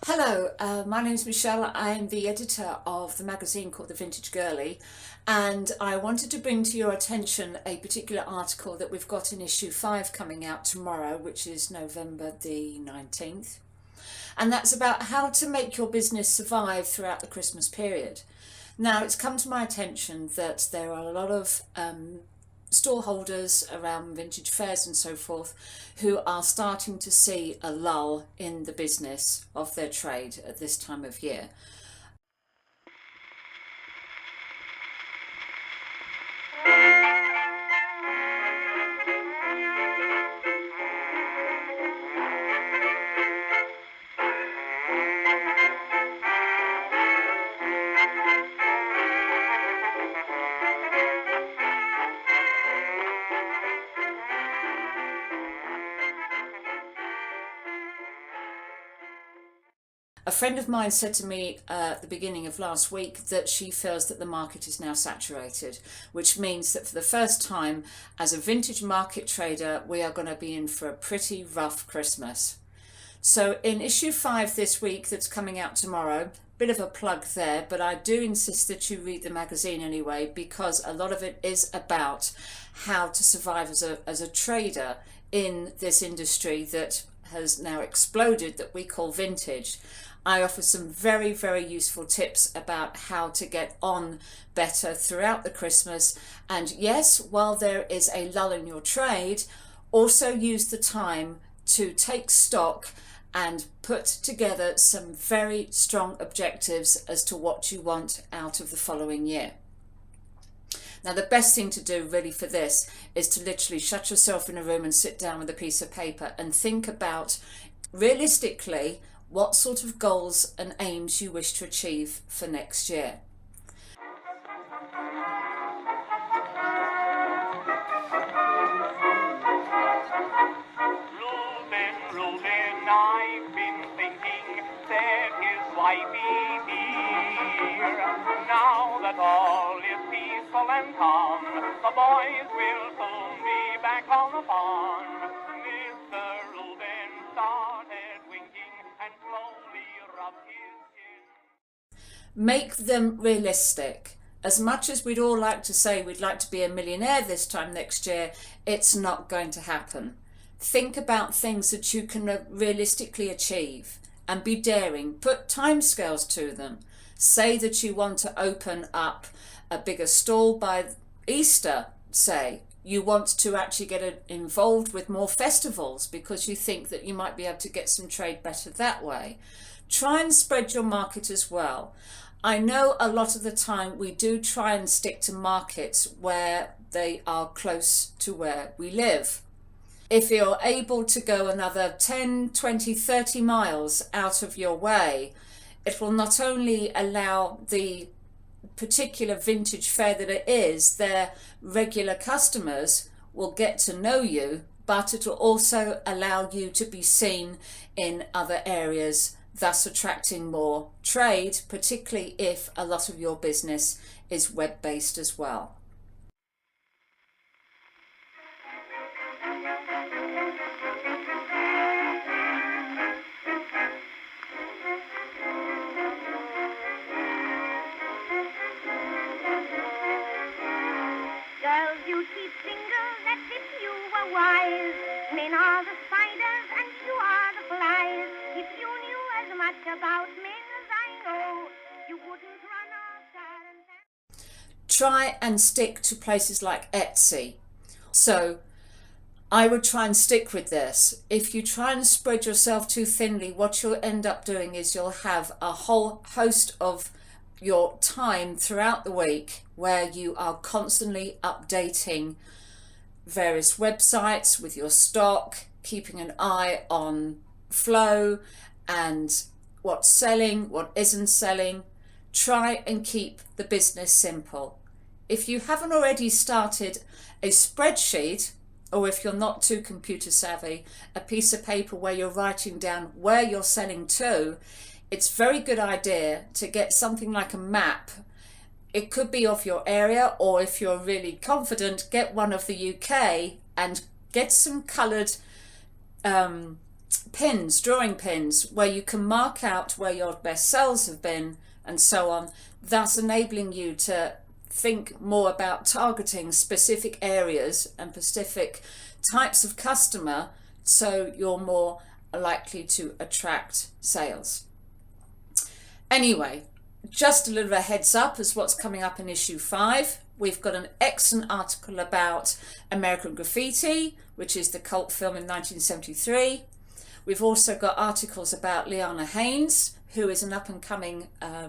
Hello, my name is Michelle. I am the editor of the magazine called The Vintage Girly, and I wanted to bring to your attention a particular article that we've got in issue 5 coming out tomorrow, which is November the 19th. And that's about how to make your business survive throughout the Christmas period. Now, it's come to my attention that there are a lot of store holders around vintage fairs and so forth who are starting to see a lull in the business of their trade at this time of year. A friend of mine said to me at the beginning of last week that she feels that the market is now saturated, which means that for the first time as a vintage market trader, we are going to be in for a pretty rough Christmas. So in issue 5 this week, that's coming out tomorrow, bit of a plug there, but I do insist that you read the magazine anyway, because a lot of it is about how to survive as a trader in this industry that has now exploded that we call vintage. I offer some very, very useful tips about how to get on better throughout the Christmas. And yes, while there is a lull in your trade, also use the time to take stock and put together some very strong objectives as to what you want out of the following year. Now, the best thing to do really for this is to literally shut yourself in a room and sit down with a piece of paper and think about realistically what sort of goals and aims you wish to achieve for next year. I've been thinking that his wife is here. Now that all is peaceful and calm, the boys will soon be back on the farm. Mr. Reuben started winking and slowly rubbed his chin. Make them realistic. As much as we'd all like to say we'd like to be a millionaire this time next year, it's not going to happen. Think about things that you can realistically achieve and be daring. Put timescales to them. Say that you want to open up a bigger stall by Easter, say. You want to actually get involved with more festivals because you think that you might be able to get some trade better that way. Try and spread your market as well. I know a lot of the time we do try and stick to markets where they are close to where we live. If you're able to go another 10, 20, 30 miles out of your way, it will not only allow the particular vintage fair that it is, their regular customers will get to know you, but it will also allow you to be seen in other areas, thus attracting more trade, particularly if a lot of your business is web-based as well. Girls, you keep single, that's if you were wise. Men are the spiders and you are the flies. If you knew as much about men as I know, you wouldn't run after and... Try and stick to places like Etsy. So I would try and stick with this. If you try and spread yourself too thinly, what you'll end up doing is you'll have a whole host of your time throughout the week where you are constantly updating various websites with your stock, keeping an eye on flow and what's selling, what isn't selling. Try and keep the business simple. If you haven't already started a spreadsheet, or if you're not too computer savvy, a piece of paper where you're writing down where you're selling to, it's a very good idea to get something like a map. It could be of your area, or if you're really confident, get one of the UK and get some coloured pins, drawing pins, where you can mark out where your best sales have been and so on, thus enabling you to think more about targeting specific areas and specific types of customer, so you're more likely to attract sales. Anyway, just a little heads up as what's coming up in issue 5. We've got an excellent article about American Graffiti, which is the cult film in 1973. We've also got articles about Liana Haynes, who is an up-and-coming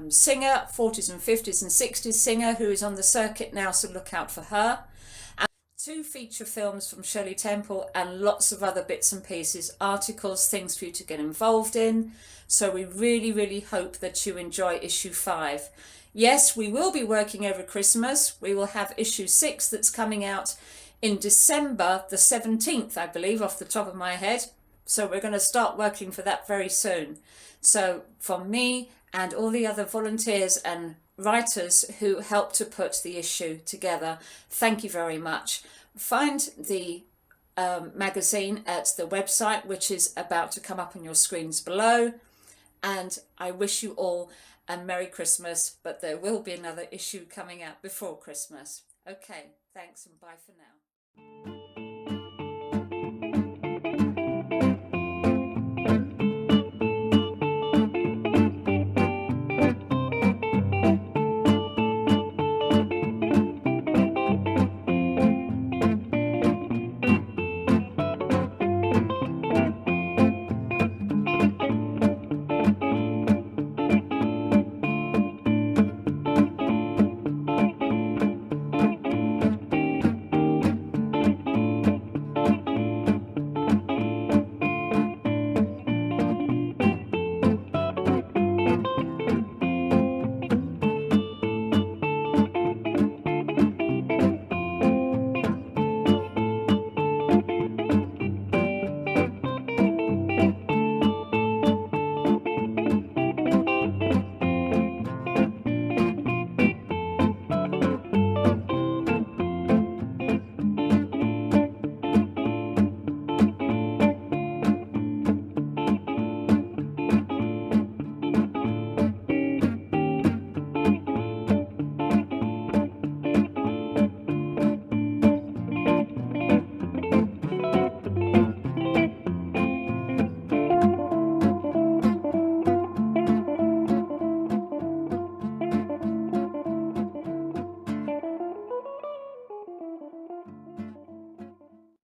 singer, 40s and 50s and 60s singer, who is on the circuit now, so look out for her. And 2 feature films from Shirley Temple and lots of other bits and pieces, articles, things for you to get involved in. So we really, really hope that you enjoy issue 5. Yes, we will be working over Christmas. We will have issue 6 that's coming out in December the 17th, I believe, off the top of my head. So we're going to start working for that very soon. So from me and all the other volunteers and writers who helped to put the issue together, thank you very much. Find the magazine at the website, which is about to come up on your screens below. And I wish you all a Merry Christmas, but there will be another issue coming out before Christmas. Okay, thanks and bye for now.